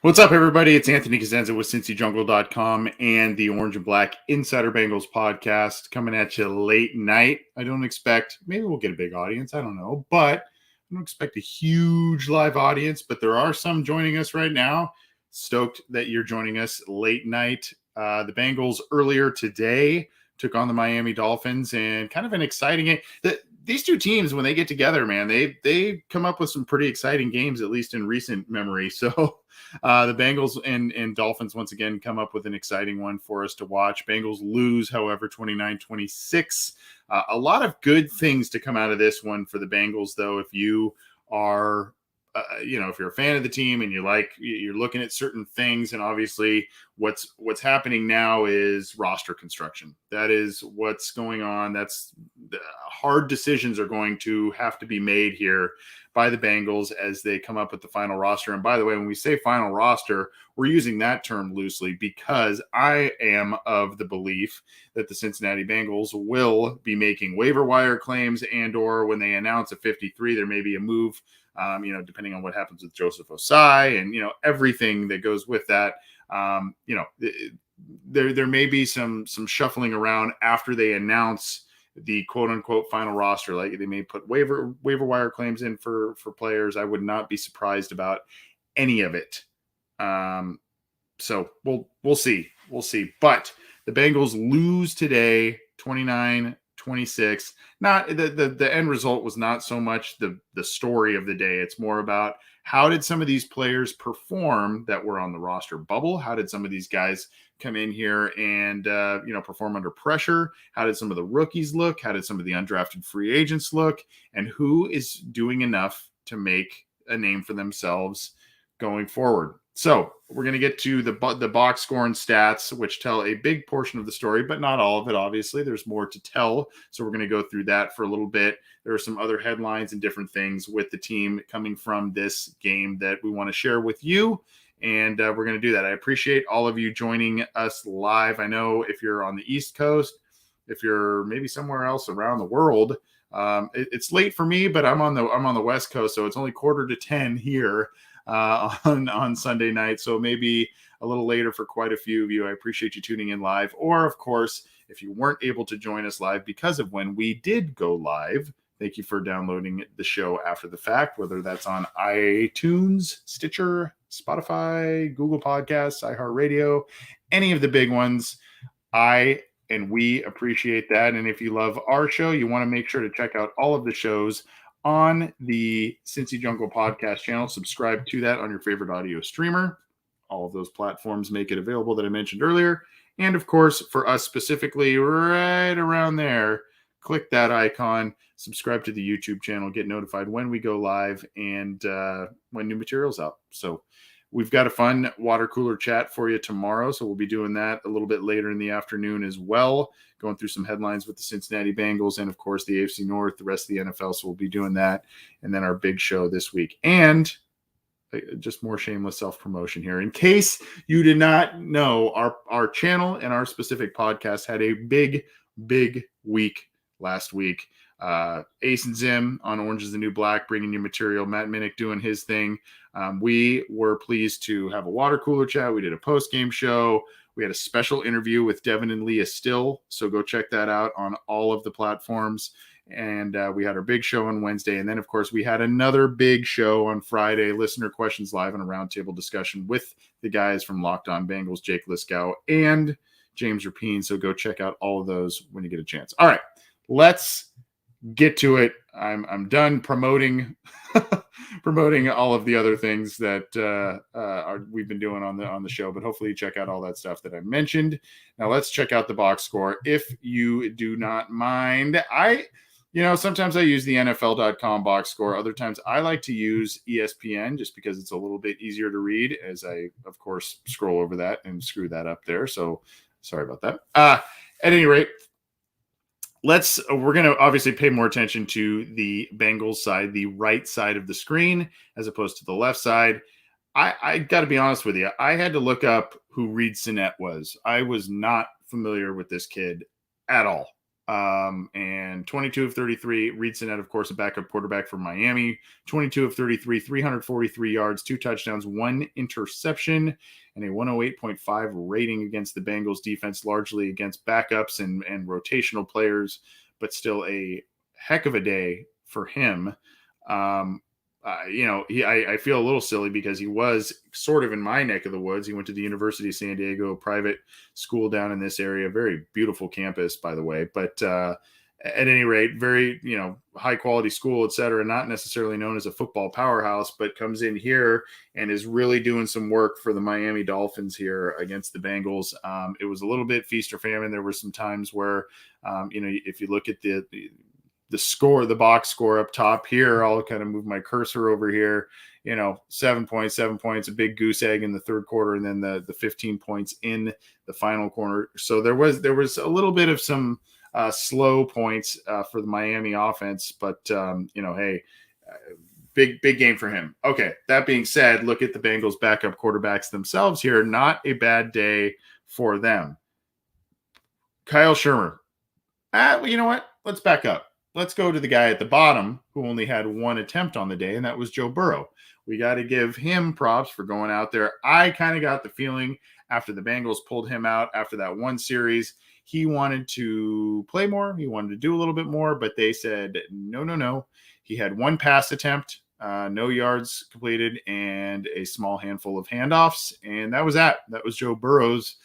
What's up, everybody? It's Anthony Cosenza with CincyJungle.com and the Orange and Black Insider Bengals podcast coming at you late night. I don't expect, maybe we'll get a big audience. I don't know, but I don't expect a huge live audience, but there are some joining us right now. Stoked that you're joining us late night. The Bengals earlier today took on the Miami Dolphins and kind of an exciting game. These two teams, when they get together, man, they come up with some pretty exciting games, at least in recent memory. So the Bengals and Dolphins once again come up with an exciting one for us to watch. Bengals lose, however, 29-26. A lot of good things to come out of this one for the Bengals, though. If you are if you're a fan of the team and you're looking at certain things, and obviously what's happening now is roster construction. That is what's going on. That's hard decisions are going to have to be made here by the Bengals as they come up with the final roster. And by the way, when we say final roster, we're using that term loosely because I am of the belief that the Cincinnati Bengals will be making waiver wire claims, and or when they announce a 53, there may be a move, depending on what happens with Joseph Osai and, everything that goes with that. There may be some shuffling around after they announce the quote unquote final roster. Like they may put waiver wire claims in for players. I would not be surprised about any of it. So we'll see. But the Bengals lose today, 29-26. Not the end result was not so much the story of the day. It's more about how did some of these players perform that were on the roster bubble? How did some of these guys come in here and perform under pressure? How did some of the rookies look? How did some of the undrafted free agents look? And who is doing enough to make a name for themselves going forward? So we're going to get to the box score and stats, which tell a big portion of the story, but not all of it. Obviously, there's more to tell. So we're going to go through that for a little bit. There are some other headlines and different things with the team coming from this game that we want to share with you. And we're going to do that. I appreciate all of you joining us live. I know if you're on the East Coast, if you're maybe somewhere else around the world, it's late for me, but I'm on the West Coast, so it's only 9:45 here on Sunday night. So maybe a little later for quite a few of you. I appreciate you tuning in live. Or, of course, if you weren't able to join us live because of when we did go live, thank you for downloading the show after the fact, whether that's on iTunes, Stitcher, Spotify, Google Podcasts, iHeartRadio, any of the big ones. We appreciate that. And if you love our show, you want to make sure to check out all of the shows on the Cincy Jungle podcast channel. Subscribe to that on your favorite audio streamer. All of those platforms make it available that I mentioned earlier. And of course, for us specifically, right around there, click that icon, subscribe to the YouTube channel, get notified when we go live and when new material's out. So we've got a fun water cooler chat for you tomorrow. So we'll be doing that a little bit later in the afternoon as well, going through some headlines with the Cincinnati Bengals and, of course, the AFC North, the rest of the NFL. So we'll be doing that. And then our big show this week. And just more shameless self-promotion here. In case you did not know, our channel and our specific podcast had a big week last week. Ace and Zim on Orange is the New Black, bringing you material. Matt Minnick doing his thing. We were pleased to have a water cooler chat. We did a post-game show. We had a special interview with Devin and Leah Still. So go check that out on all of the platforms. And we had our big show on Wednesday. And then, of course, we had another big show on Friday, listener questions live and a roundtable discussion with the guys from Locked On Bengals, Jake Liskow and James Rapine. So go check out all of those when you get a chance. All right, let's get to it. I'm done promoting all of the other things that we've been doing on the show, but hopefully you check out all that stuff that I mentioned. Now let's check out the box score if you do not mind. Sometimes I use the NFL.com box score. Other times I like to use ESPN just because it's a little bit easier to read as I, of course, scroll over that and screw that up there. So sorry about that. At any rate, we're going to obviously pay more attention to the Bengals side, the right side of the screen, as opposed to the left side. I got to be honest with you. I had to look up who Reed Sinnett was. I was not familiar with this kid at all. And 22 of 33. Reed Sinnett, of course, a backup quarterback from Miami. 22 of 33, 343 yards, 2 touchdowns, 1 interception, and a 108.5 rating against the Bengals defense, largely against backups and rotational players, but still a heck of a day for him. I feel a little silly because he was sort of in my neck of the woods. He went to the University of San Diego, private school down in this area, very beautiful campus, by the way. But at any rate, very, high quality school, et cetera, not necessarily known as a football powerhouse, but comes in here and is really doing some work for the Miami Dolphins here against the Bengals. It was a little bit feast or famine. There were some times where, if you look at the score, the box score up top here, I'll kind of move my cursor over here, 7 points, a big goose egg in the third quarter, and then the 15 points in the final quarter. So there was a little bit of some slow points for the Miami offense, but hey, big game for him. Okay, that being said, look at the Bengals backup quarterbacks themselves here. Not a bad day for them. Kyle Shermer. You know what? Let's back up. Let's go to the guy at the bottom who only had 1 attempt on the day, and that was Joe Burrow. We got to give him props for going out there. I kind of got the feeling after the Bengals pulled him out after that one series, he wanted to play more. He wanted to do a little bit more, but they said, no. He had 1 pass attempt, no yards completed, and a small handful of handoffs, and that was that. That was Joe Burrow's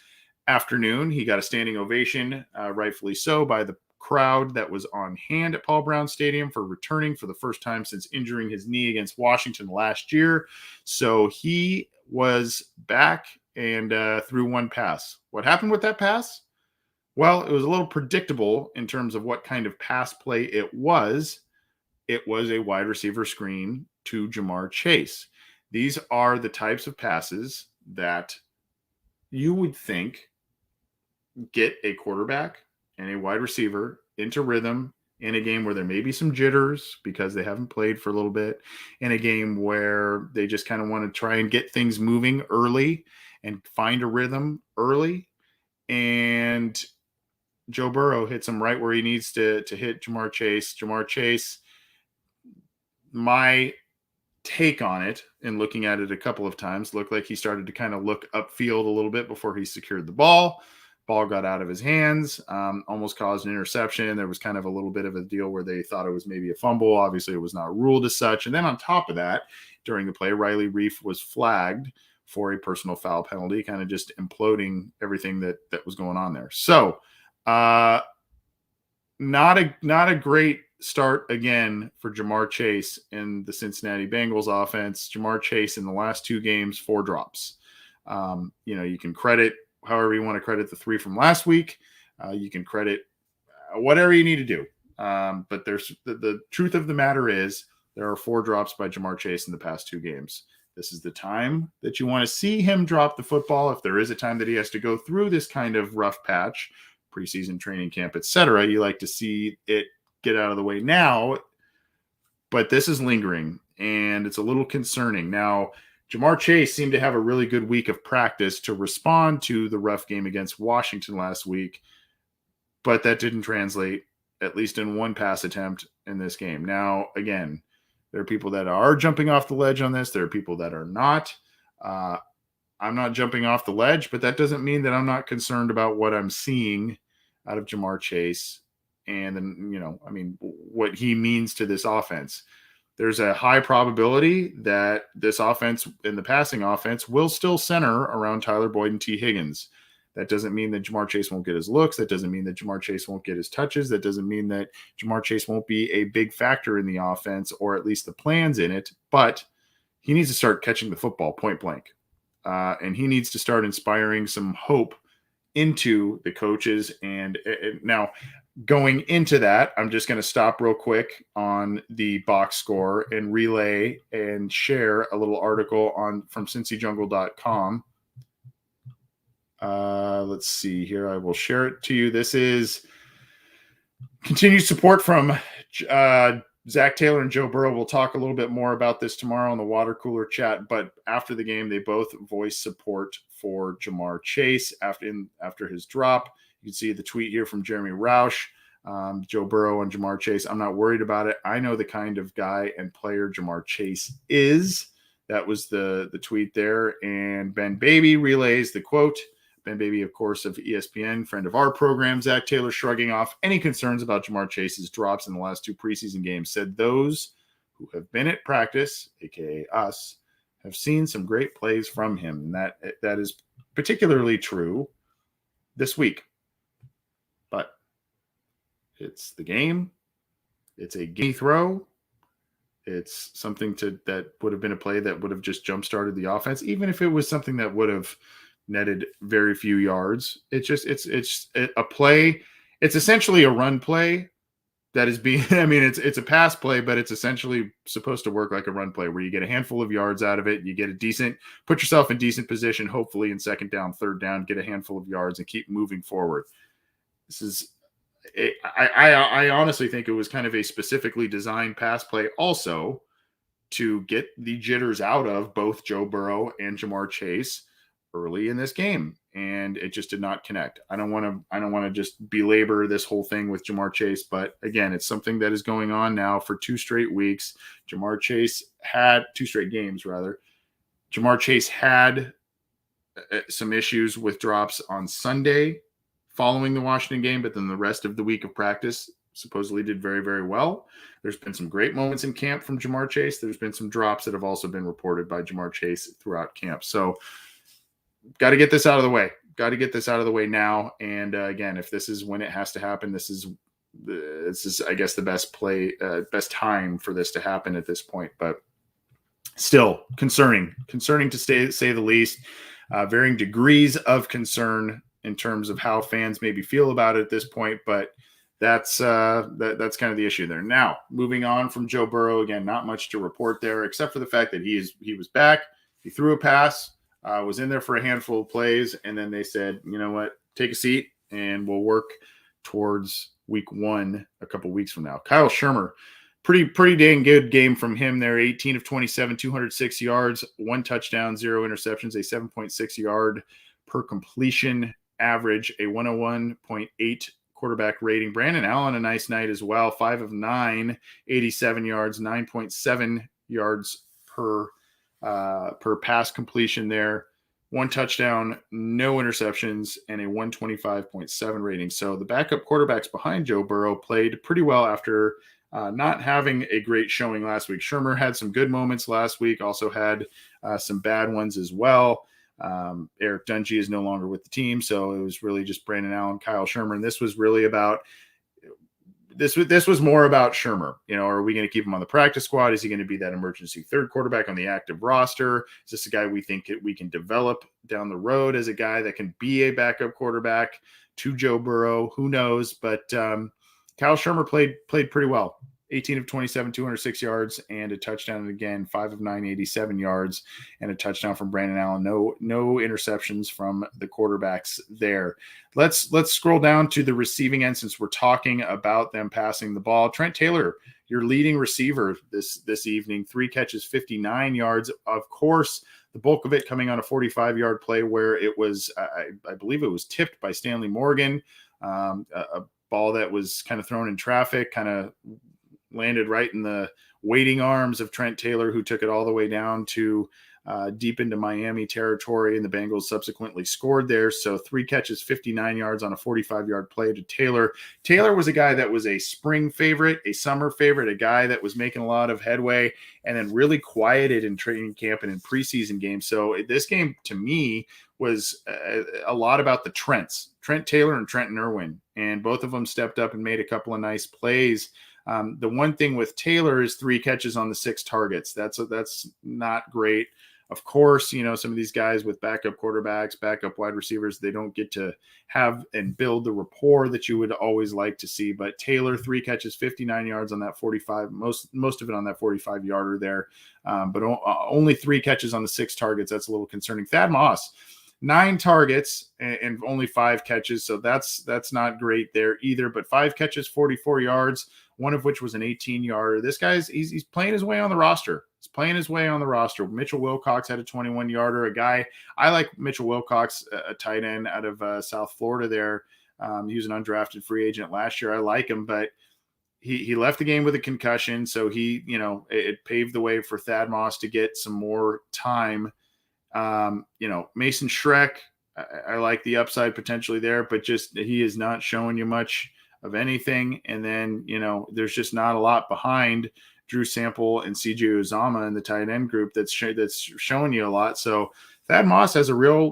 afternoon. He got a standing ovation, rightfully so, by the crowd that was on hand at Paul Brown Stadium for returning for the first time since injuring his knee against Washington last year. So he was back and threw 1 pass. What happened with that pass? Well, it was a little predictable in terms of what kind of pass play it was. It was a wide receiver screen to Jamar Chase. These are the types of passes that you would think get a quarterback and a wide receiver into rhythm in a game where there may be some jitters because they haven't played for a little bit, in a game where they just kind of want to try and get things moving early and find a rhythm early. And Joe Burrow hits him right where he needs to hit Jamar Chase. Jamar Chase, my take on it and looking at it a couple of times, looked like he started to kind of look upfield a little bit before he secured the ball. Ball got out of his hands, almost caused an interception. There was kind of a little bit of a deal where they thought it was maybe a fumble. Obviously, it was not ruled as such. And then on top of that, during the play, Riley Reif was flagged for a personal foul penalty, kind of just imploding everything that was going on there. So not a great start again for Jamar Chase in the Cincinnati Bengals offense. Jamar Chase in the last 2 games, 4 drops. You can credit however you want to credit the 3 from last week. You can credit whatever you need to do. But there's the truth of the matter is there are 4 drops by Jamar Chase in the past 2 games. This is the time that you want to see him drop the football. If there is a time that he has to go through this kind of rough patch, preseason training camp, etc., you like to see it get out of the way now. But this is lingering, and it's a little concerning. Now, Jamar Chase seemed to have a really good week of practice to respond to the rough game against Washington last week, but that didn't translate, at least in 1 pass attempt in this game. Now, again, there are people that are jumping off the ledge on this. There are people that are not. I'm not jumping off the ledge, but that doesn't mean that I'm not concerned about what I'm seeing out of Jamar Chase and then, what he means to this offense. There's a high probability that this offense and the passing offense will still center around Tyler Boyd and T. Higgins. That doesn't mean that Jamar Chase won't get his looks. That doesn't mean that Jamar Chase won't get his touches. That doesn't mean that Jamar Chase won't be a big factor in the offense, or at least the plans in it. But he needs to start catching the football point blank. And he needs to start inspiring some hope into the coaches. And now, going into that, I'm just going to stop real quick on the box score and relay and share a little article from cincyjungle.com. Let's see here. I will share it to you. This is continued support from Zach Taylor and Joe Burrow. We'll talk a little bit more about this tomorrow on the water cooler chat, but after the game, they both voiced support for Jamar Chase after his drop. You can see the tweet here from Jeremy Roush. Joe Burrow and Jamar Chase. I'm not worried about it. I know the kind of guy and player Jamar Chase is. That was the tweet there. And Ben Baby relays the quote. Ben Baby, of course, of ESPN, friend of our program. Zach Taylor, shrugging off any concerns about Jamar Chase's drops in the last 2 preseason games, said those who have been at practice, aka us, have seen some great plays from him. And that is particularly true this week. But it's the game. It's a game throw. It's something that would have been a play that would have just jump-started the offense, even if it was something that would have netted very few yards. It's a play. It's essentially a run play that is being, I mean, it's a pass play, but it's essentially supposed to work like a run play where you get a handful of yards out of it. You get put yourself in decent position, hopefully in second down, third down, get a handful of yards and keep moving forward. This is, I honestly think it was kind of a specifically designed pass play also to get the jitters out of both Joe Burrow and Jamar Chase early in this game, and it just did not connect. I don't want to just belabor this whole thing with Jamar Chase, but again, it's something that is going on now for 2 straight weeks. Jamar Chase had 2 straight games, rather. Jamar Chase had some issues with drops on Sunday following the Washington game, but then the rest of the week of practice supposedly did very, very well. There's been some great moments in camp from Jamar Chase. There's been some drops that have also been reported by Jamar Chase throughout camp. So got to get this out of the way. Got to get this out of the way now. And again, if this is when it has to happen, this is, I guess, the best time for this to happen at this point. But still concerning to say the least. Varying degrees of concern in terms of how fans maybe feel about it at this point, but that's kind of the issue there. Now, moving on from Joe Burrow, again, not much to report there, except for the fact that he was back. He threw a pass. Was in there for a handful of plays, and then they said, you know what, take a seat, and we'll work towards week 1 a couple weeks from now. Kyle Shermer, pretty dang good game from him there. 18 of 27, 206 yards, 1 touchdown, 0 interceptions, a 7.6 yard per completion average, a 101.8 quarterback rating. Brandon Allen, a nice night as well. 5 of 9, 87 yards, 9.7 yards per pass completion there, 1 touchdown, no interceptions, and a 125.7 rating. So the backup quarterbacks behind Joe Burrow played pretty well after not having a great showing last week. Shermer had some good moments last week, also had some bad ones as well. Eric Dungy is no longer with the team, so it was really just Brandon Allen, Kyle Shermer, and this was really about This was more about Shermer. You know, are we going to keep him on the practice squad? Is he going to be that emergency third quarterback on the active roster? Is this a guy we think we can develop down the road as a guy that can be a backup quarterback to Joe Burrow? Who knows? But Kyle Shermer played pretty well. 18 of 27, 206 yards and a touchdown. And again, 5 of 9, 87 yards and a touchdown from Brandon Allen. No interceptions from the quarterbacks there. Let's scroll down to the receiving end since we're talking about them passing the ball. Trent Taylor, your leading receiver this evening, 3 catches, 59 yards. Of course, the bulk of it coming on a 45-yard play where it was, I believe it was tipped by Stanley Morgan, a ball that was kind of thrown in traffic, kind of landed right in the waiting arms of Trent Taylor, who took it all the way down to deep into Miami territory, and the Bengals subsequently scored there. So 3 catches, 59 yards on a 45-yard play to Taylor. Taylor was a guy that was a spring favorite, a summer favorite, a guy that was making a lot of headway and then really quieted in training camp and in preseason games. So this game, to me, was a lot about the Trent Taylor and Trenton Irwin, and both of them stepped up and made a couple of nice plays. The one thing with Taylor is 3 catches on the 6 targets. That's not great. Of course, you know, some of these guys with backup quarterbacks, backup wide receivers, they don't get to have and build the rapport that you would always like to see. But Taylor, 3 catches, 59 yards on that 45, most of it on that 45-yarder there. But only 3 catches on the 6 targets. That's a little concerning. Thad Moss, 9 targets and only 5 catches. So that's not great there either. But 5 catches, 44 yards, one of which was an 18-yarder. This guy's he's playing his way on the roster. He's playing his way on the roster. Mitchell Wilcox had a 21-yarder. A guy, I like Mitchell Wilcox, a tight end out of South Florida there. He was an undrafted free agent last year. I like him, but he left the game with a concussion, so it paved the way for Thad Moss to get some more time. Mason Schreck, I like the upside potentially there, but just he is not showing you much of anything. And then, there's just not a lot behind Drew Sample and CJ Uzama in the tight end group that's showing you a lot. So Thad Moss has a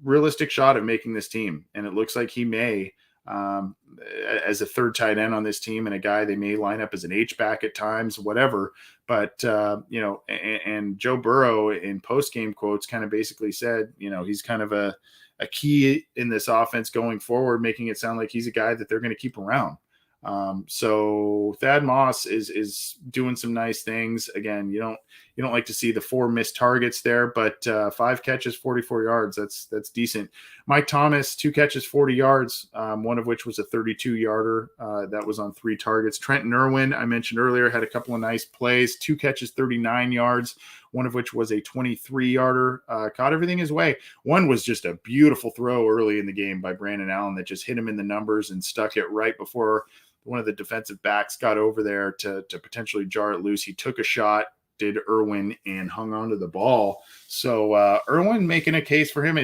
realistic shot at making this team, and it looks like he may, as a third tight end on this team, and a guy they may line up as an H-back at times, whatever. But, and Joe Burrow in post-game quotes kind of basically said, he's kind of a key in this offense going forward, making it sound like he's a guy that they're going to keep around. So Thad Moss is doing some nice things. Again, you don't like to see the 4 missed targets there, but 5 catches, 44 yards. That's decent. Mike Thomas, 2 catches, 40 yards. One of which was a 32-yarder. That was on 3 targets. Trenton Irwin, I mentioned earlier, had a couple of nice plays, 2 catches, 39 yards. One of which was a 23-yarder, caught everything his way. One was just a beautiful throw early in the game by Brandon Allen that just hit him in the numbers and stuck it right before one of the defensive backs got over there to potentially jar it loose. He took a shot, did Irwin, and hung onto the ball. So Irwin making a case for him.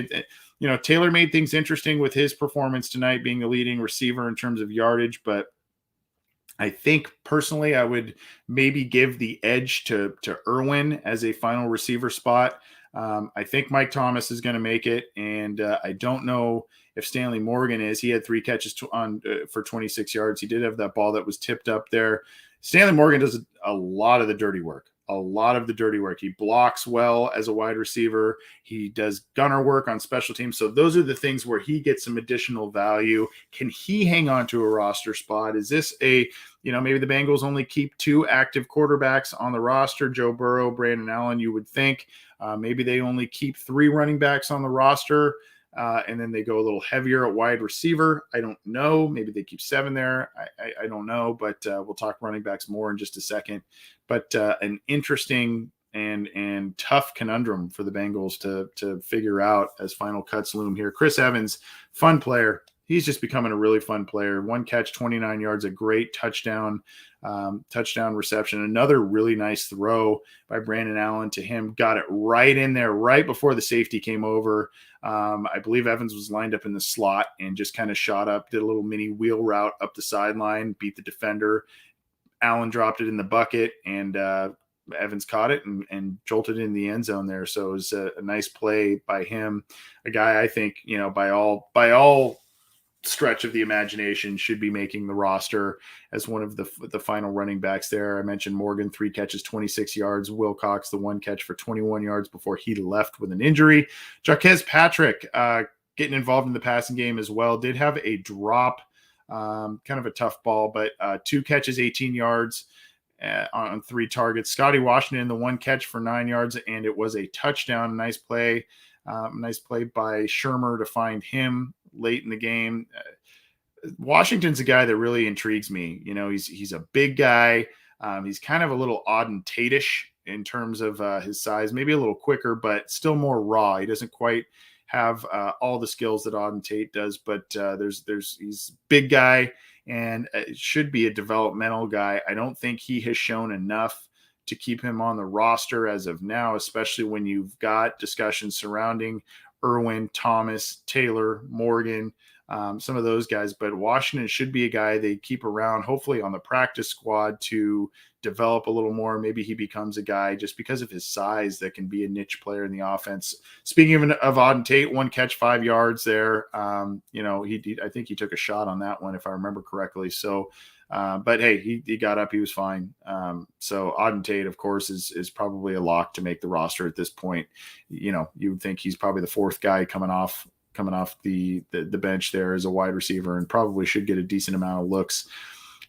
Taylor made things interesting with his performance tonight, being the leading receiver in terms of yardage, but I think personally I would maybe give the edge to Irwin as a final receiver spot. I think Mike Thomas is going to make it, and I don't know if Stanley Morgan is. He had 3 catches for 26 yards. He did have that ball that was tipped up there. Stanley Morgan does a lot of the dirty work. He blocks well as a wide receiver. He does gunner work on special teams. So those are the things where he gets some additional value. Can he hang on to a roster spot? Is this maybe the Bengals only keep 2 active quarterbacks on the roster, Joe Burrow, Brandon Allen, you would think. Maybe they only keep 3 running backs on the roster, and then they go a little heavier at wide receiver. I don't know. Maybe they keep 7 there. I don't know, but we'll talk running backs more in just a second. But an interesting and tough conundrum for the Bengals to figure out as final cuts loom here. Chris Evans, fun player. He's just becoming a really fun player. 1 catch, 29 yards, a great touchdown reception. Another really nice throw by Brandon Allen to him. Got it right in there, right before the safety came over. I believe Evans was lined up in the slot and just kind of shot up, did a little mini wheel route up the sideline, beat the defender. Allen dropped it in the bucket, and Evans caught it and jolted in the end zone there. So it was a nice play by him. A guy I think, by all stretch of the imagination should be making the roster as one of the final running backs there. I mentioned Morgan, 3 catches, 26 yards. Wilcox, the 1 catch for 21 yards before he left with an injury. Jarquez Patrick getting involved in the passing game as well. Did have a drop, kind of a tough ball, but 2 catches, 18 yards on 3 targets. Scotty Washington, the 1 catch for 9 yards, and it was a touchdown. Nice play by Shermer to find him late in the game. Washington's a guy that really intrigues me. He's a big guy. He's kind of a little Auden Tate-ish in terms of his size, maybe a little quicker, but still more raw. He doesn't quite have all the skills that Auden Tate does, but he's a big guy and should be a developmental guy. I don't think he has shown enough to keep him on the roster as of now, especially when you've got discussions surrounding Irwin, Thomas, Taylor, Morgan, some of those guys. But Washington should be a guy they keep around, hopefully on the practice squad, to develop a little more. Maybe he becomes a guy just because of his size that can be a niche player in the offense. Speaking of Auden Tate, 1 catch, 5 yards there. I think he took a shot on that one, if I remember correctly. So, but hey, he got up, he was fine. So Auden Tate, of course, is probably a lock to make the roster at this point. You would think he's probably the 4th guy coming off the bench there as a wide receiver, and probably should get a decent amount of looks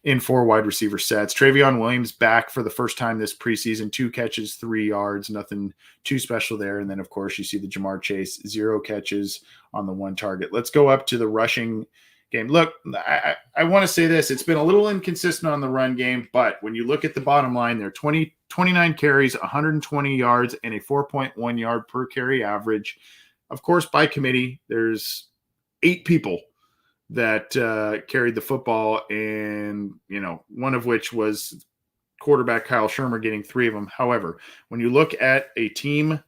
in 4 wide receiver sets. Travion Williams back for the first time this preseason, 2 catches, 3 yards, nothing too special there. And then, of course, you see the Jamar Chase, 0 catches on the 1 target. Let's go up to the rushing game. Look, I want to say this. It's been a little inconsistent on the run game, but when you look at the bottom line there, 29 carries, 120 yards, and a 4.1 yard per carry average. Of course, by committee, there's 8 people that carried the football, and one of which was quarterback Kyle Shermer getting 3 of them. However, when you look at a team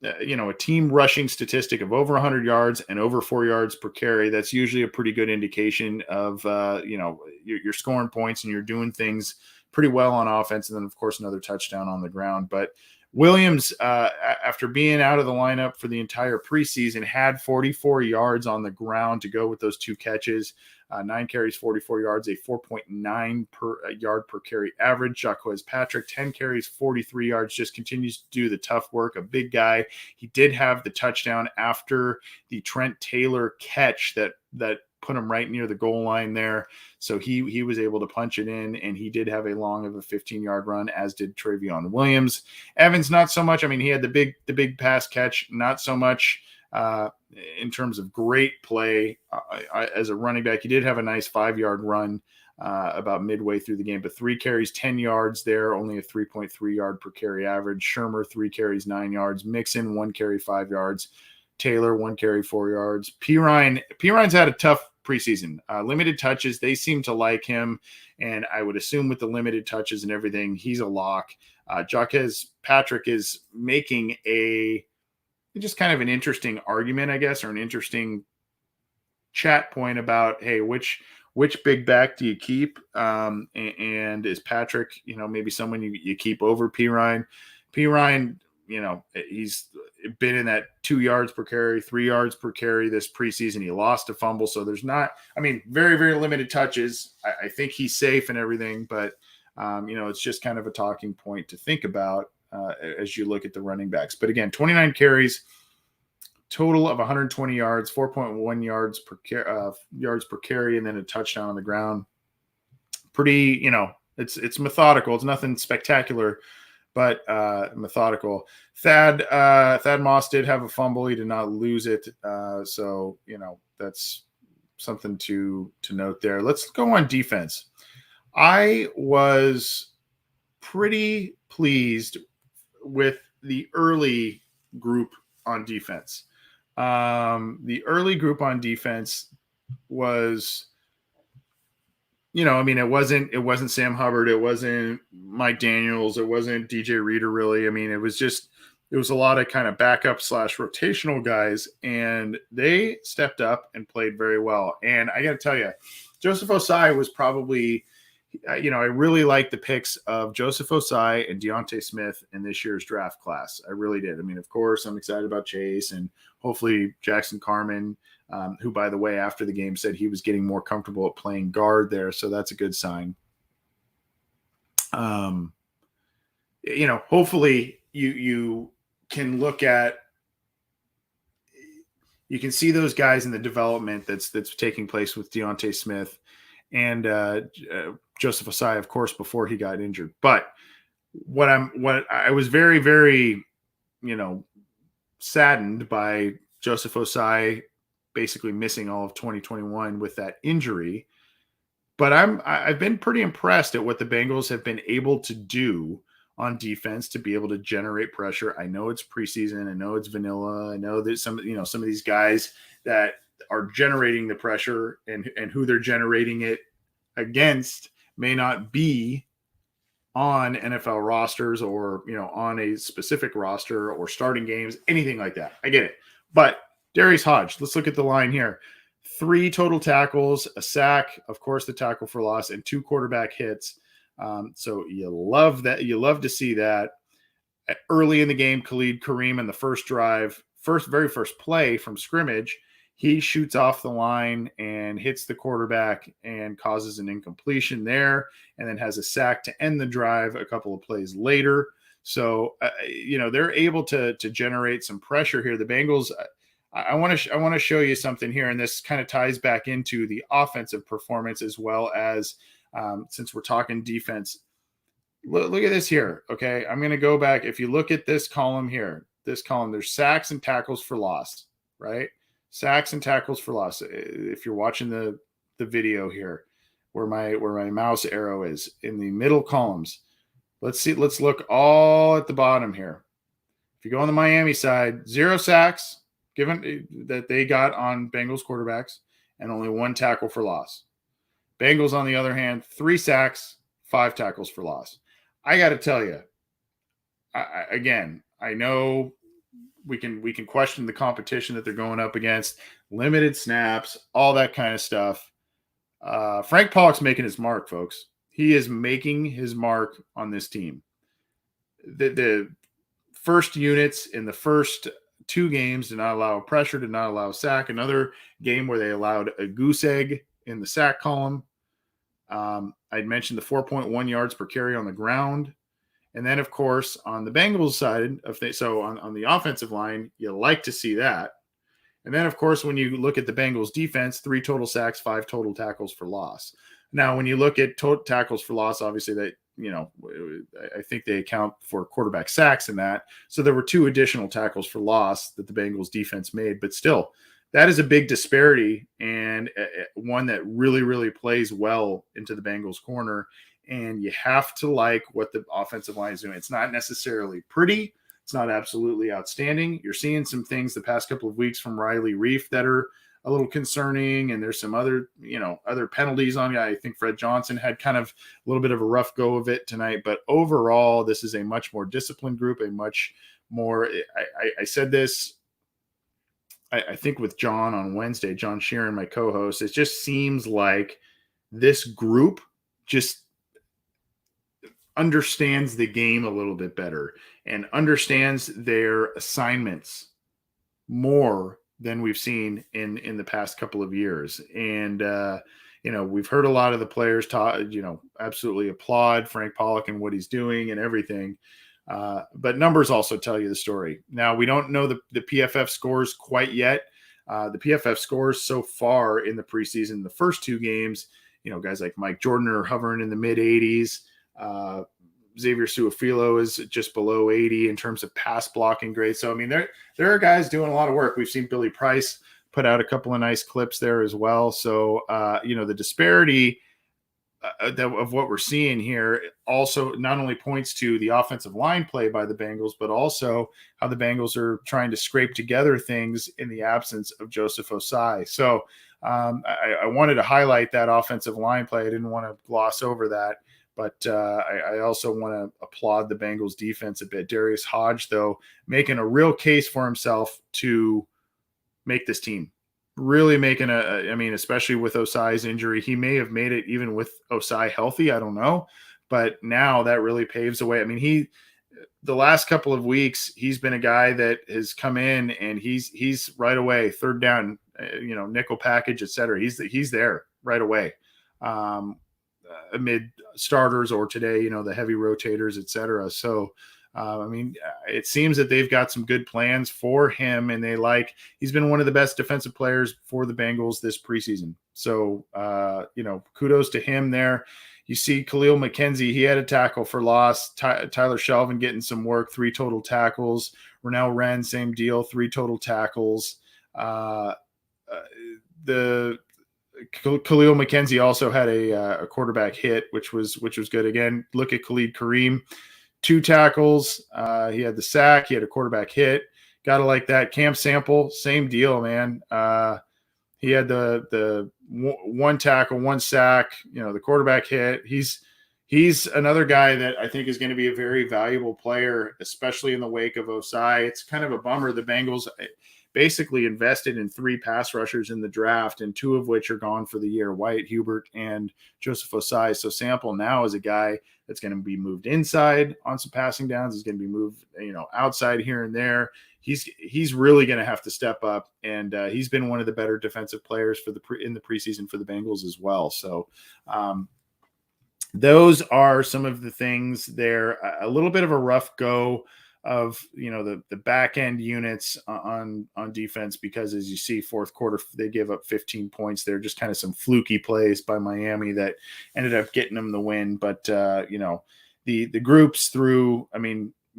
rushing statistic of over 100 yards and over 4 yards per carry, that's usually a pretty good indication of, you're scoring points and you're doing things pretty well on offense. And then, of course, another touchdown on the ground. But Williams, after being out of the lineup for the entire preseason, had 44 yards on the ground to go with those 2 catches. 9 carries, 44 yards, a 4.9 per yard per carry average. Jacques Patrick, 10 carries, 43 yards, just continues to do the tough work. A big guy. He did have the touchdown after the Trent Taylor catch that put him right near the goal line there. So he was able to punch it in, and he did have a long of a 15-yard run, as did Travion Williams. Evans, not so much. I mean, he had the big pass catch, not so much in terms of great play as a running back. He did have a nice 5-yard run about midway through the game, but 3 carries, 10 yards there, only a 3.3 yard per carry average. Shermer, 3 carries, 9 yards. Mixon, 1 carry, 5 yards. Taylor, 1 carry, 4 yards. Ryan's had a tough preseason. Limited touches. They seem to like him, and I would assume with the limited touches and everything, he's a lock. Jacques Patrick is making just kind of an interesting argument, I guess, or an interesting chat point about, hey, which big back do you keep? And is Patrick, maybe someone you keep over Ryan? Ryan, he's been in that 2 yards per carry, 3 yards per carry this preseason. He lost a fumble. So there's very, very limited touches. I think he's safe and everything, but it's just kind of a talking point to think about as you look at the running backs. But again, 29 carries, total of 120 yards, 4.1 yards per carry, and then a touchdown on the ground. Pretty, it's methodical. It's nothing spectacular, but methodical. Thad Moss did have a fumble. He did not lose it. So, that's something to note there. Let's go on defense. I was pretty pleased with the early group on defense. The early group on defense was, it wasn't Sam Hubbard. It wasn't Mike Daniels. It wasn't DJ Reader, really. I mean, it was a lot of kind of backup / rotational guys, and they stepped up and played very well. And I got to tell you, Joseph Ossai was probably, I really like the picks of Joseph Ossai and Deontay Smith in this year's draft class. I really did. I mean, of course, I'm excited about Chase and hopefully Jackson Carman, who, by the way, after the game said he was getting more comfortable at playing guard there. So that's a good sign. Hopefully you can look at, you can see those guys in the development that's taking place with Deontay Smith and Joseph Ossai, of course, before he got injured. But what I was very, very, saddened by Joseph Ossai basically missing all of 2021 with that injury. But I've been pretty impressed at what the Bengals have been able to do on defense to be able to generate pressure. I know it's preseason. I know it's vanilla. I know that some of these guys that are generating the pressure and who they're generating it against may not be on NFL rosters or, on a specific roster or starting games, anything like that. I get it. But Darius Hodge, let's look at the line here. 3 total tackles, a sack, of course, the tackle for loss, and 2 quarterback hits. So you love that. You love to see that. Early in the game, Khalid Kareem in the first drive, very first play from scrimmage, he shoots off the line and hits the quarterback and causes an incompletion there, and then has a sack to end the drive a couple of plays later. So, they're able to generate some pressure here. The Bengals, I want to show you something here, and this kind of ties back into the offensive performance as well as since we're talking defense. Look at this here, okay? I'm going to go back. If you look at this column here, there's sacks and tackles for loss, right? Sacks and tackles for loss. If you're watching the video here, where my mouse arrow is in the middle columns, let's look all at the bottom here. If you go on the Miami side, 0 sacks given that they got on Bengals quarterbacks, and only 1 tackle for loss. Bengals, on the other hand, 3 sacks, 5 tackles for loss. I got to tell you, I know we can question the competition that they're going up against, limited snaps, all that kind of stuff. Frank Pollock's making his mark, folks. He is making his mark on this team. The first units in the first 2 games did not allow pressure, did not allow a sack. Another game where they allowed a goose egg in the sack column. I'd mentioned the 4.1 yards per carry on the ground. And then, of course, on the Bengals side, on the offensive line, you like to see that. And then, of course, when you look at the Bengals defense, 3 total sacks, 5 total tackles for loss. Now, when you look at total tackles for loss, obviously that, I think they account for quarterback sacks in that. So there were 2 additional tackles for loss that the Bengals defense made. But still, that is a big disparity, and one that really, really plays well into the Bengals' corner. And you have to like what the offensive line is doing. It's not necessarily pretty. It's not absolutely outstanding. You're seeing some things the past couple of weeks from Riley Reif that are a little concerning, and there's some other penalties on. I think Fred Johnson had kind of a little bit of a rough go of it tonight. But overall, this is a much more disciplined group, a much more – I said this, I think, with John on Wednesday, John Sheeran, my co-host. It just seems like this group just – understands the game a little bit better and understands their assignments more than we've seen in the past couple of years. And, we've heard a lot of the players talk, absolutely applaud Frank Pollock and what he's doing and everything. But numbers also tell you the story. Now, we don't know the PFF scores quite yet. The PFF scores so far in the preseason, the first 2 games, guys like Mike Jordan are hovering in the mid 80s. Xavier Suafilo is just below 80 in terms of pass blocking grade. So, I mean, there are guys doing a lot of work. We've seen Billy Price put out a couple of nice clips there as well. So, the disparity of what we're seeing here also not only points to the offensive line play by the Bengals, but also how the Bengals are trying to scrape together things in the absence of Joseph Ossai. So, I wanted to highlight that offensive line play. I didn't want to gloss over that. But I also want to applaud the Bengals defense a bit. Darius Hodge, though, making a real case for himself to make this team. Really making especially with Osai's injury. He may have made it even with Ossai healthy. I don't know. But now that really paves the way. I mean, the last couple of weeks, he's been a guy that has come in and he's right away, third down, nickel package, et cetera. He's there right away. Amid starters or today, the heavy rotators, et cetera. So, it seems that they've got some good plans for him, and he's been one of the best defensive players for the Bengals this preseason. So, kudos to him there. You see Khalil McKenzie, he had a tackle for loss. Tyler Shelvin getting some work, 3 total tackles. Rennell Wren, same deal, 3 total tackles. Khalil McKenzie also had a quarterback hit, which was good. Again, look at Khalid Kareem, 2 tackles. He had the sack. He had a quarterback hit. Got to like that. Cam Sample, same deal, man. He had the 1 tackle, 1 sack. The quarterback hit. He's another guy that I think is going to be a very valuable player, especially in the wake of Ossai. It's kind of a bummer. The Bengals basically invested in 3 pass rushers in the draft, and 2 of which are gone for the year, Wyatt Hubert and Joseph Ossai. So Sample now is a guy that's going to be moved inside on some passing downs. He's going to be moved, outside here and there. He's really going to have to step up, and he's been one of the better defensive players in the preseason for the Bengals as well. So those are some of the things there. A little bit of a rough go of the back end units on defense, because as you see, fourth quarter they gave up 15 points. They're just kind of some fluky plays by Miami that ended up getting them the win. But the groups through,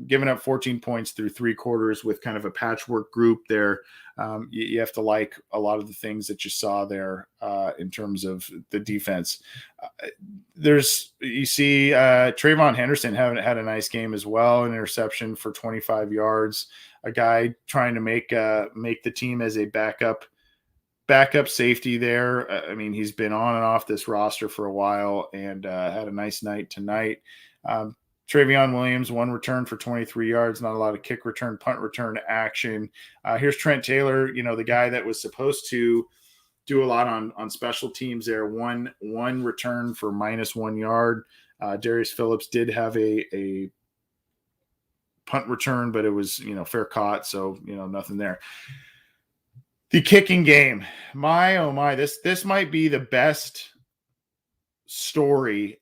giving up 14 points through 3 quarters with kind of a patchwork group there. You have to like a lot of the things that you saw there in terms of the defense. You see Trayvon Henderson had a nice game as well, an interception for 25 yards, a guy trying to make the team as a backup backup safety there. I mean, he's been on and off this roster for a while and had a nice night tonight. Travion Williams, 1 return for 23 yards, not a lot of kick return, punt return action. Here's Trent Taylor, the guy that was supposed to do a lot on special teams there. One return for -1 yard. Darius Phillips did have a punt return, but it was, fair caught. So, nothing there. The kicking game, my, oh my, this might be the best story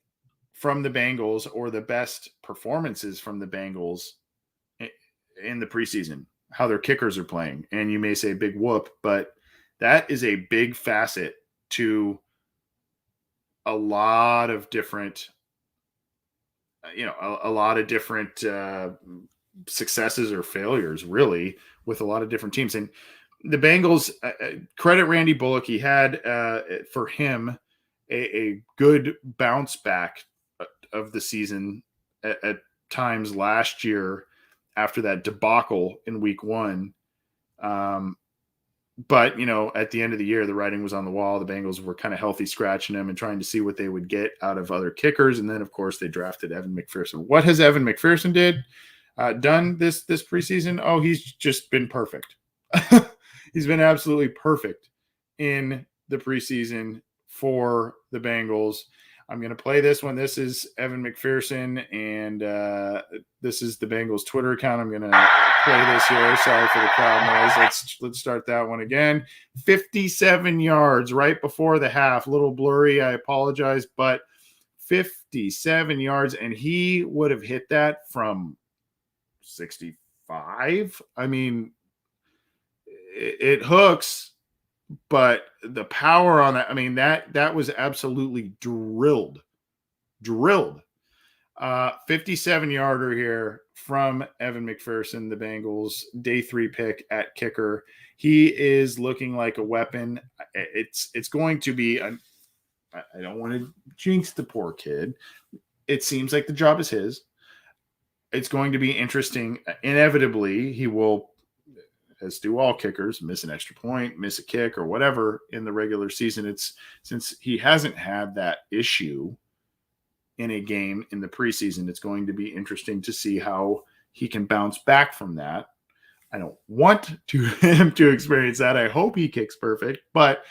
from the Bengals or the best performances from the Bengals in the preseason, how their kickers are playing. And you may say big whoop, but that is a big facet to a lot of different, a lot of different successes or failures, really, with a lot of different teams. And the Bengals, credit Randy Bullock. He had, for him, a good bounce back of the season at times last year after that debacle in week 1. But, at the end of the year, the writing was on the wall. The Bengals were kind of healthy scratching him and trying to see what they would get out of other kickers. And then, of course, they drafted Evan McPherson. What has Evan McPherson done this preseason? Oh, he's just been perfect. He's been absolutely perfect in the preseason for the Bengals. I'm going to play this one. This is Evan McPherson, and this is the Bengals Twitter account. I'm going to play this here. Sorry for the crowd noise. Let's start that one again. 57 yards right before the half. A little blurry. I apologize, but 57 yards, and he would have hit that from 65. I mean, it hooks, but the power on that, I mean, that was absolutely drilled. 57 yarder here from Evan McPherson, the Bengals day 3 pick at kicker. He is looking like a weapon. It's going to be, I don't want to jinx the poor kid. It seems like the job is his. It's going to be interesting. Inevitably, he will, as do all kickers, miss an extra point, miss a kick or whatever in the regular season. It's since he hasn't had that issue in a game in the preseason, it's going to be interesting to see how he can bounce back from that. I don't want him to experience that. I hope he kicks perfect, but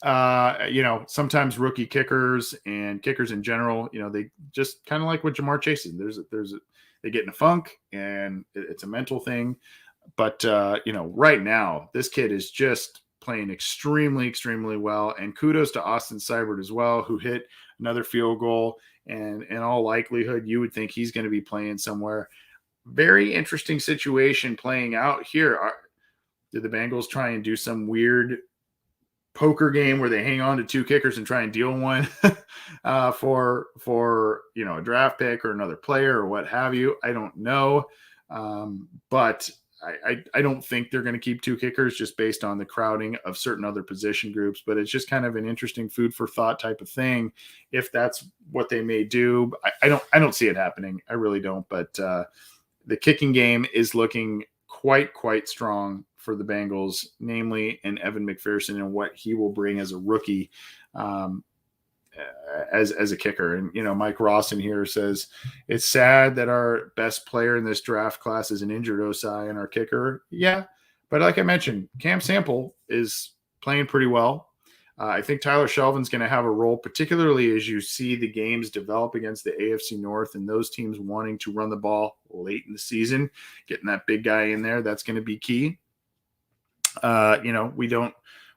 sometimes rookie kickers and kickers in general, they just kind of like what Jamar Chase is. They get in a funk and it's a mental thing. But, right now, this kid is just playing extremely, extremely well. And kudos to Austin Seibert as well, who hit another field goal. And in all likelihood, you would think he's going to be playing somewhere. Very interesting situation playing out here. Did the Bengals try and do some weird poker game where they hang on to 2 kickers and try and deal one for a draft pick or another player or what have you? I don't know. But I don't think they're going to keep 2 kickers just based on the crowding of certain other position groups, but it's just kind of an interesting food for thought type of thing. If that's what they may do, I don't see it happening. I really don't. But the kicking game is looking quite strong for the Bengals, namely in Evan McPherson and what he will bring as a rookie. As a kicker. And, Mike Rawson here says, it's sad that our best player in this draft class is an injured Osai and our kicker. Yeah. But like I mentioned, Cam Sample is playing pretty well. I think Tyler Shelvin's going to have a role, particularly as you see the games develop against the AFC North and those teams wanting to run the ball late in the season, getting that big guy in there. That's going to be key.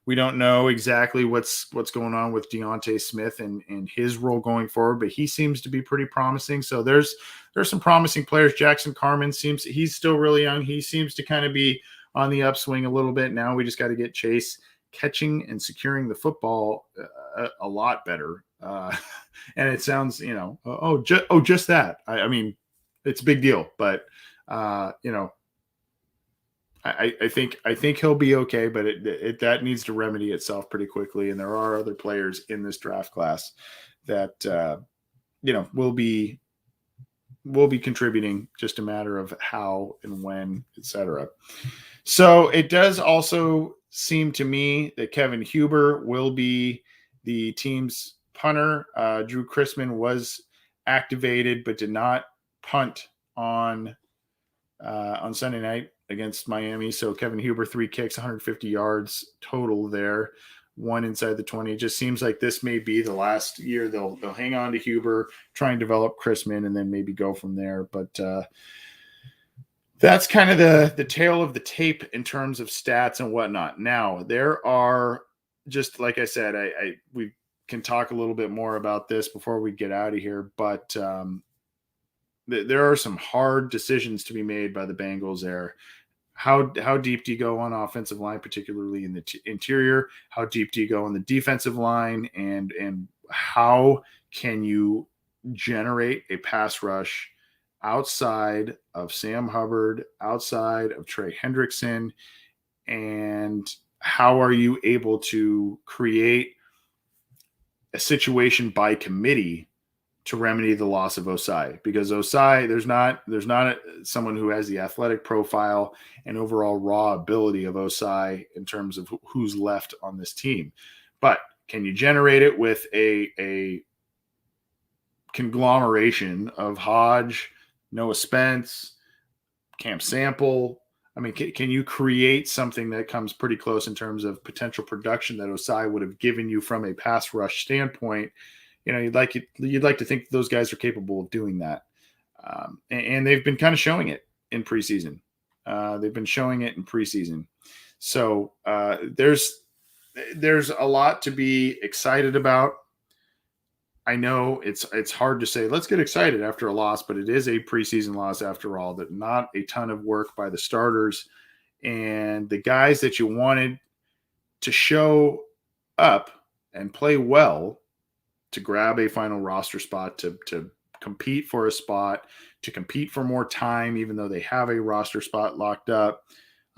We don't know exactly what's going on with Deontay Smith and his role going forward, but he seems to be pretty promising. So there's some promising players. Jackson Carman he's still really young. He seems to kind of be on the upswing a little bit. Now we just got to get Chase catching and securing the football a lot better. And it sounds, just that. I mean, it's a big deal, but I think he'll be okay, but that needs to remedy itself pretty quickly. And there are other players in this draft class that will be contributing, just a matter of how and when, etc. So it does also seem to me that Kevin Huber will be the team's punter. Drew Chrisman was activated but did not punt on Sunday night against Miami. So Kevin Huber, 3 kicks, 150 yards total there, 1 inside the 20. It just seems like this may be the last year they'll hang on to Huber, try and develop Chrisman, and then maybe go from there. But that's kind of the tale of the tape in terms of stats and whatnot. Now, there are, just like I said, we can talk a little bit more about this before we get out of here, but there are some hard decisions to be made by the Bengals there. How deep do you go on offensive line, particularly in the interior? How deep do you go on the defensive line? And how can you generate a pass rush outside of Sam Hubbard, outside of Trey Hendrickson? And how are you able to create a situation by committee to remedy the loss of Osai? Because Osai, there's not someone who has the athletic profile and overall raw ability of Osai in terms of who's left on this team. But can you generate it with a conglomeration of Hodge, Noah Spence, Cam Sample? I mean, can you create something that comes pretty close in terms of potential production that Osai would have given you from a pass rush standpoint? You know, you'd like to think those guys are capable of doing that, and they've been kind of showing it in preseason. So there's a lot to be excited about. I know it's hard to say let's get excited after a loss, but it is a preseason loss after all. That not a ton of work by the starters and the guys that you wanted to show up and play well to grab a final roster spot, to compete for a spot, to compete for more time, even though they have a roster spot locked up.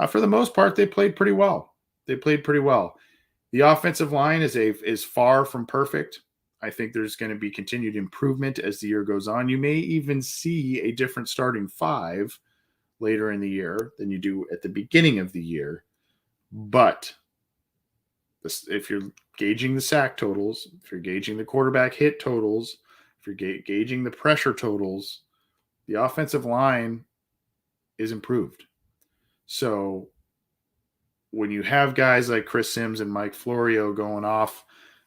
For the most part, they played pretty well. The offensive line is far from perfect. I think there's going to be continued improvement as the year goes on. You may even see a different starting 5 later in the year than you do at the beginning of the year. But if you're gauging the sack totals, if you're gauging the quarterback hit totals, if you're gauging the pressure totals, the offensive line is improved. So when you have guys like Chris Sims and Mike Florio going off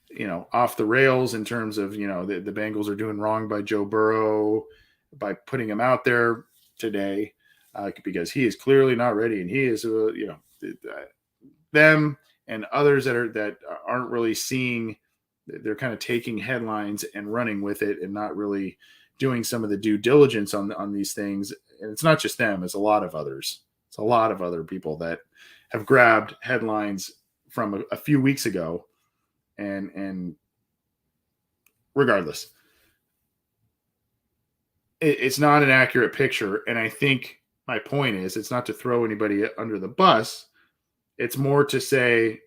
the rails in terms of, the Bengals are doing wrong by Joe Burrow by putting him out there today, because he is clearly not ready, and he is, them and others that aren't really seeing, they're kind of taking headlines and running with it and not really doing some of the due diligence on these things. And it's not just them, it's a lot of others. It's a lot of other people that have grabbed headlines from a few weeks ago. And regardless, it's not an accurate picture. And I think my point is, it's not to throw anybody under the bus. It's more to say,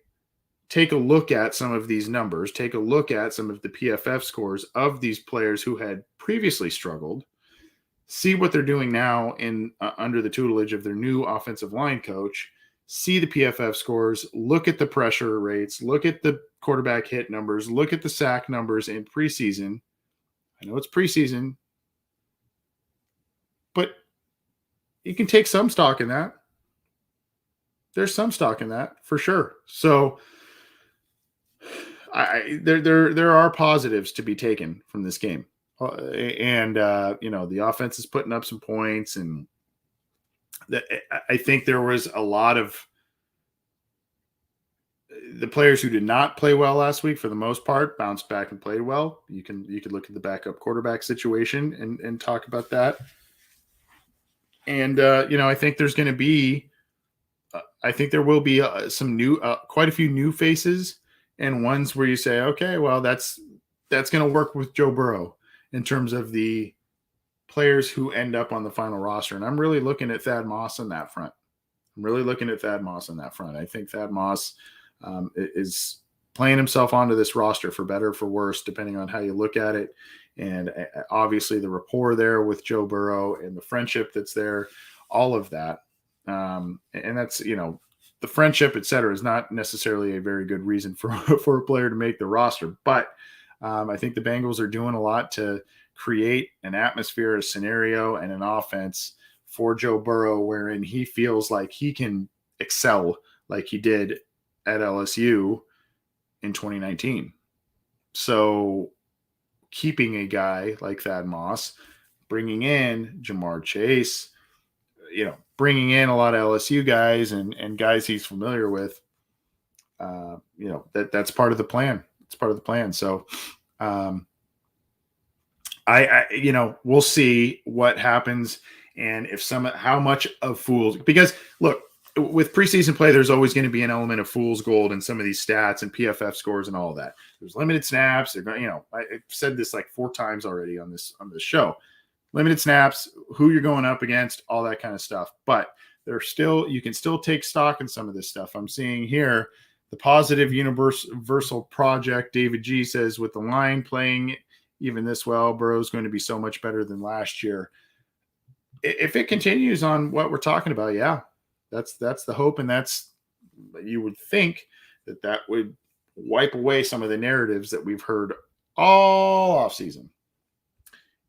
take a look at some of these numbers, take a look at some of the PFF scores of these players who had previously struggled, see what they're doing now under the tutelage of their new offensive line coach, see the PFF scores, look at the pressure rates, look at the quarterback hit numbers, look at the sack numbers in preseason. I know it's preseason, but you can take some stock in that. There's some stock in that for sure. So there are positives to be taken from this game. The offense is putting up some points, and I think there was a lot of the players who did not play well last week, for the most part, bounced back and played well. You could look at the backup quarterback situation and talk about that. And, I think there's going to be, I think there will be some new, quite a few new faces, and ones where you say, okay, well, that's going to work with Joe Burrow in terms of the players who end up on the final roster. And I'm really looking at Thad Moss on that front. I think Thad Moss is playing himself onto this roster, for better or for worse, depending on how you look at it. And obviously the rapport there with Joe Burrow and the friendship that's there, all of that. And that's, the friendship, et cetera, is not necessarily a very good reason for a player to make the roster. But I think the Bengals are doing a lot to create an atmosphere, a scenario, and an offense for Joe Burrow wherein he feels like he can excel like he did at LSU in 2019. So keeping a guy like Thad Moss, bringing in Jamar Chase, bringing in a lot of LSU guys and guys he's familiar with, that's part of the plan. It's part of the plan. So we'll see what happens and how much of fools, because look, with preseason play, there's always going to be an element of fool's gold in some of these stats and PFF scores and all of that. There's limited snaps. They're going, I've said this like 4 times already on this show. Limited snaps, who you're going up against, all that kind of stuff. But you can still take stock in some of this stuff. I'm seeing here the positive universal project. David G says, with the line playing even this well, Burrow's going to be so much better than last year. If it continues on what we're talking about, yeah. That's the hope, and you would think that would wipe away some of the narratives that we've heard all offseason.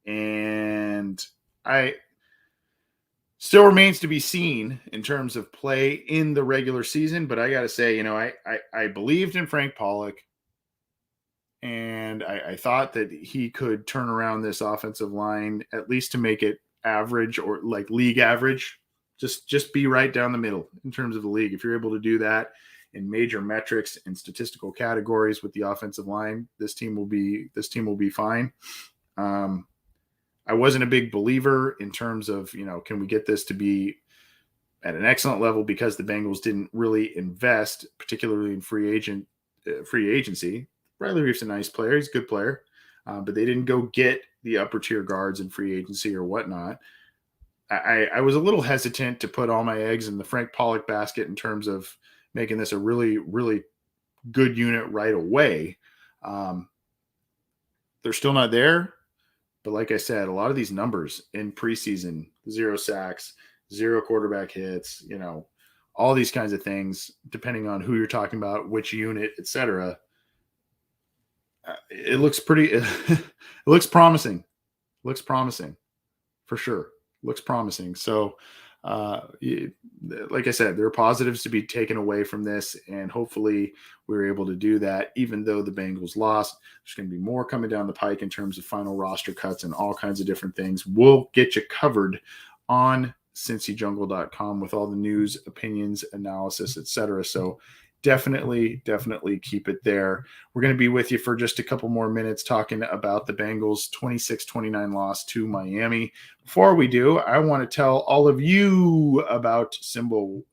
And I still remains to be seen in terms of play in the regular season, but I got to say, I believed in Frank Pollock, and I thought that he could turn around this offensive line at least to make it average or like league average. Just be right down the middle in terms of the league. If you're able to do that in major metrics and statistical categories with the offensive line, this team will be fine. I wasn't a big believer in terms of, can we get this to be at an excellent level, because the Bengals didn't really invest, particularly in free agency. Riley Reif's a nice player. He's a good player. But they didn't go get the upper tier guards in free agency or whatnot. I was a little hesitant to put all my eggs in the Frank Pollock basket in terms of making this a really, really good unit right away. They're still not there. But like I said, a lot of these numbers in preseason, 0 sacks, 0 quarterback hits, all these kinds of things, depending on who you're talking about, which unit, et cetera. It looks it looks promising. Looks promising for sure. Looks promising. So, like I said, there are positives to be taken away from this, and hopefully we're able to do that. Even though the Bengals lost, there's going to be more coming down the pike in terms of final roster cuts and all kinds of different things. We'll get you covered on cincyjungle.com with all the news, opinions, analysis, etc. So definitely keep it there. We're going to be with you for just a couple more minutes talking about the Bengals 26-29 loss to Miami. Before we do, I want to tell all of you about Symbol.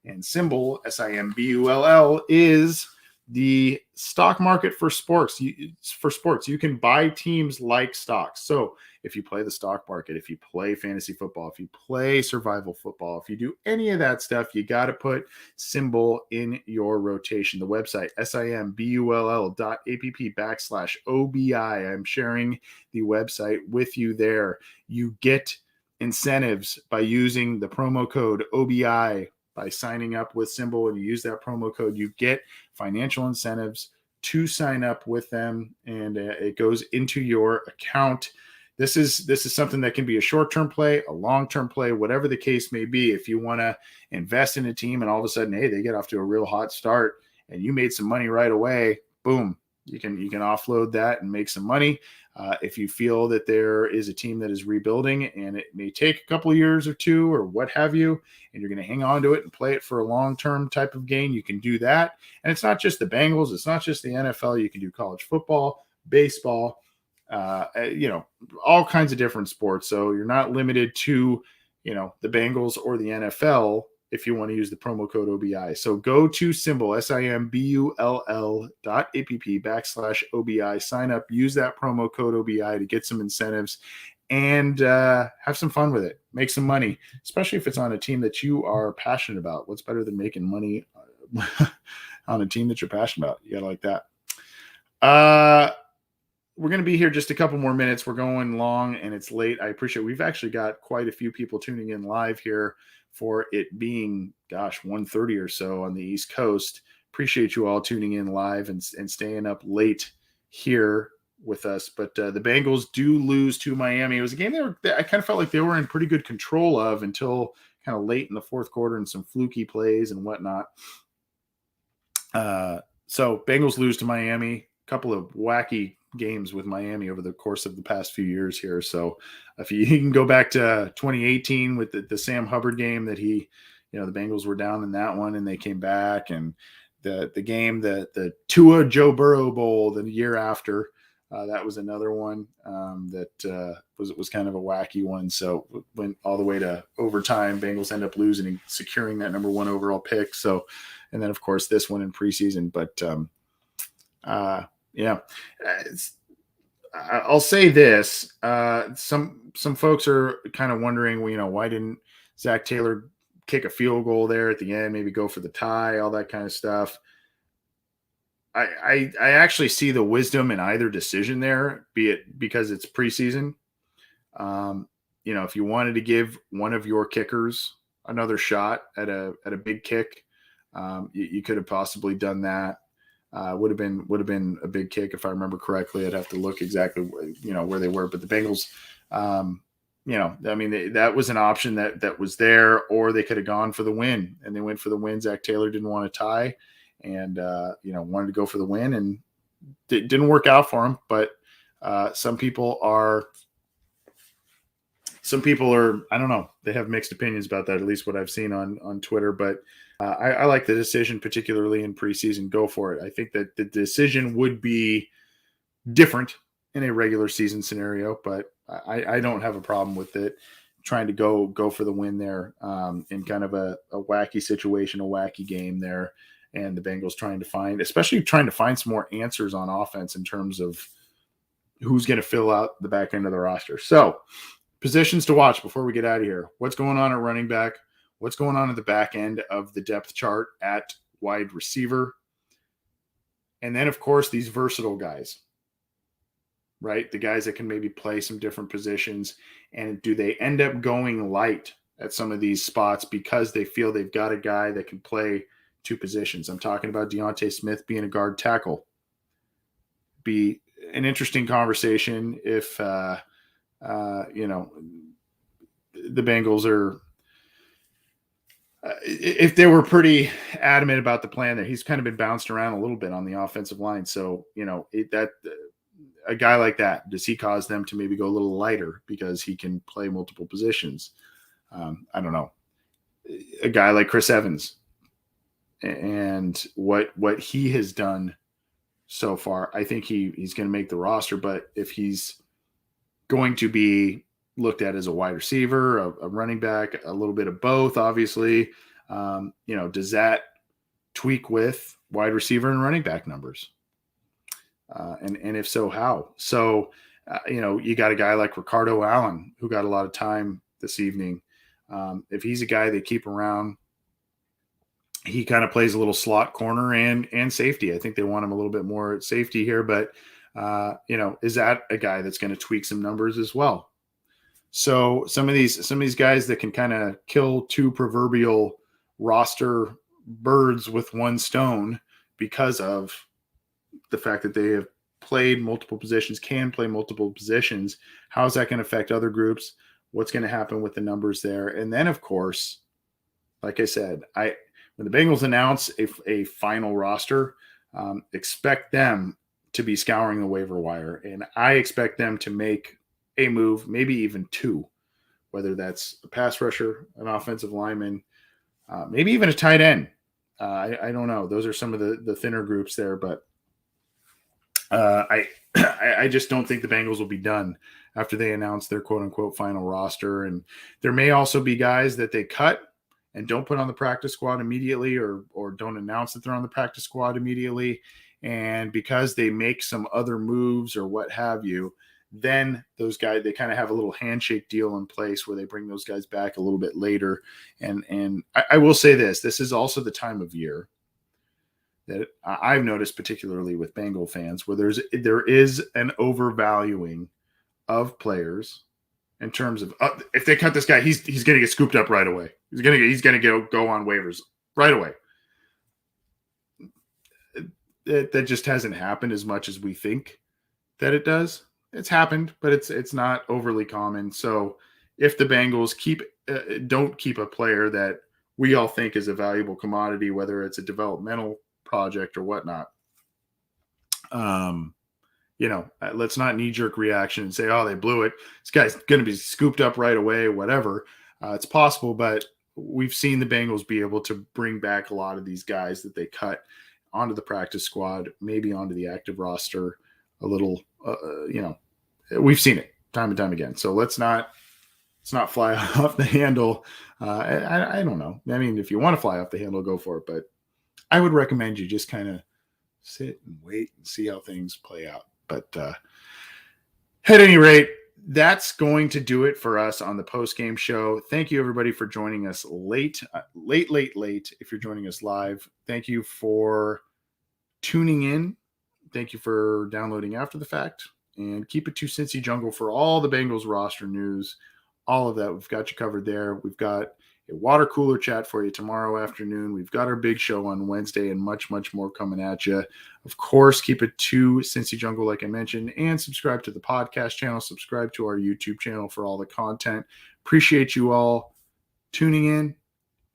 And Symbol, SIMBULL, is the stock market for sports. You can buy teams like stocks. So if you play the stock market, if you play fantasy football, if you play survival football, if you do any of that stuff, you got to put Symbol in your rotation. The website, simbull.app/OBI. I'm sharing the website with you there. You get incentives by using the promo code OBI. By signing up with Symbol and you use that promo code, you get financial incentives to sign up with them, and it goes into your account. This is something that can be a short-term play, a long-term play, whatever the case may be. If you want to invest in a team and all of a sudden, hey, they get off to a real hot start and you made some money right away, boom, you can offload that and make some money. If you feel that there is a team that is rebuilding and it may take a couple of years or 2 or what have you, and you're going to hang on to it and play it for a long-term type of gain, you can do that. And it's not just the Bengals. It's not just the NFL. You can do college football, baseball, all kinds of different sports. So you're not limited to, the Bengals or the NFL if you want to use the promo code OBI. So go to Symbol, simbull.app/OBI, sign up, use that promo code OBI to get some incentives and have some fun with it. Make some money, especially if it's on a team that you are passionate about. What's better than making money on a team that you're passionate about? You got to like that. We're going to be here just a couple more minutes. We're going long and it's late. I appreciate it. We've actually got quite a few people tuning in live here for it being, 1:30 or so on the East Coast. Appreciate you all tuning in live and staying up late here with us. But the Bengals do lose to Miami. It was a game I kind of felt like they were in pretty good control of until kind of late in the fourth quarter and some fluky plays and whatnot. So Bengals lose to Miami. A couple of wacky games with Miami over the course of the past few years here. So if you can go back to 2018 with the Sam Hubbard game that the Bengals were down in that one and they came back, and the game, the Tua Joe Burrow Bowl the year after, that was another one that was kind of a wacky one. So went all the way to overtime. Bengals end up losing and securing that number 1 overall pick. So, and then of course this one in preseason. But I'll say this: some folks are kind of wondering, why didn't Zach Taylor kick a field goal there at the end, maybe go for the tie, all that kind of stuff. I actually see the wisdom in either decision there, be it because it's preseason. If you wanted to give one of your kickers another shot at a big kick, you could have possibly done that. Would have been a big kick if I remember correctly. I'd have to look exactly where they were, but the Bengals, that was an option that was there, or they could have gone for the win, and they went for the win. Zach Taylor didn't want to tie, and wanted to go for the win, and it didn't work out for him. But some people are, I don't know, they have mixed opinions about that, at least what I've seen on Twitter. But I like the decision, particularly in preseason. Go for it. I think that the decision would be different in a regular season scenario, but I don't have a problem with it. Trying to go for the win there in kind of a wacky situation, a wacky game there. And the Bengals trying to find some more answers on offense in terms of who's going to fill out the back end of the roster. So positions to watch before we get out of here. What's going on at running back? What's going on at the back end of the depth chart at wide receiver? And then, of course, these versatile guys, right? The guys that can maybe play some different positions. And do they end up going light at some of these spots because they feel they've got a guy that can play two positions? I'm talking about Deontay Smith being a guard tackle. Be an interesting conversation if, the Bengals are, if they were pretty adamant about the plan there. He's kind of been bounced around a little bit on the offensive line. So, a guy like that, does he cause them to maybe go a little lighter because he can play multiple positions? I don't know. A guy like Chris Evans and what he has done so far, I think he's going to make the roster. But if he's going to be looked at as a wide receiver, a running back, a little bit of both, obviously, does that tweak with wide receiver and running back numbers? And if so, how? So, you got a guy like Ricardo Allen, who got a lot of time this evening. If he's a guy they keep around, he kind of plays a little slot corner and safety. I think they want him a little bit more at safety here, but is that a guy that's going to tweak some numbers as well? So some of these guys that can kind of kill two proverbial roster birds with one stone because of the fact that they have played multiple positions, can play multiple positions. How is that going to affect other groups? What's going to happen with the numbers there? And then, of course, like I said, when the Bengals announce a final roster, expect them to be scouring the waiver wire. And I expect them to make a move, maybe even two, whether that's a pass rusher, an offensive lineman, maybe even a tight end. I don't know. Those are some of the thinner groups there, but I just don't think the Bengals will be done after they announce their quote unquote final roster. And there may also be guys that they cut and don't put on the practice squad immediately, or don't announce that they're on the practice squad immediately. And because they make some other moves or what have you, then those guys, they kind of have a little handshake deal in place where they bring those guys back a little bit later. And I will say this is also the time of year that I've noticed, particularly with Bengal fans, where there is an overvaluing of players in terms of if they cut this guy, he's going to get scooped up right away. He's going to go on waivers right away. That just hasn't happened as much as we think that it does. It's happened, but it's not overly common. So if the Bengals don't keep a player that we all think is a valuable commodity, whether it's a developmental project or whatnot, let's not knee-jerk reaction and say, oh, they blew it. This guy's going to be scooped up right away, whatever. It's possible, but we've seen the Bengals be able to bring back a lot of these guys that they cut onto the practice squad, maybe onto the active roster a little, we've seen it time and time again. So let's not fly off the handle. I don't know. I mean, if you want to fly off the handle, go for it. But I would recommend you just kind of sit and wait and see how things play out. But at any rate, that's going to do it for us on the post-game show. Thank you, everybody, for joining us late. If you're joining us live, thank you for tuning in. Thank you for downloading after the fact. And keep it to Cincy Jungle for all the Bengals roster news. All of that, we've got you covered there. We've got a water cooler chat for you tomorrow afternoon. We've got our big show on Wednesday and much, much more coming at you. Of course, keep it to Cincy Jungle, like I mentioned, and subscribe to the podcast channel. Subscribe to our YouTube channel for all the content. Appreciate you all tuning in.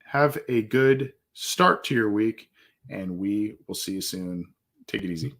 Have a good start to your week, and we will see you soon. Take it easy.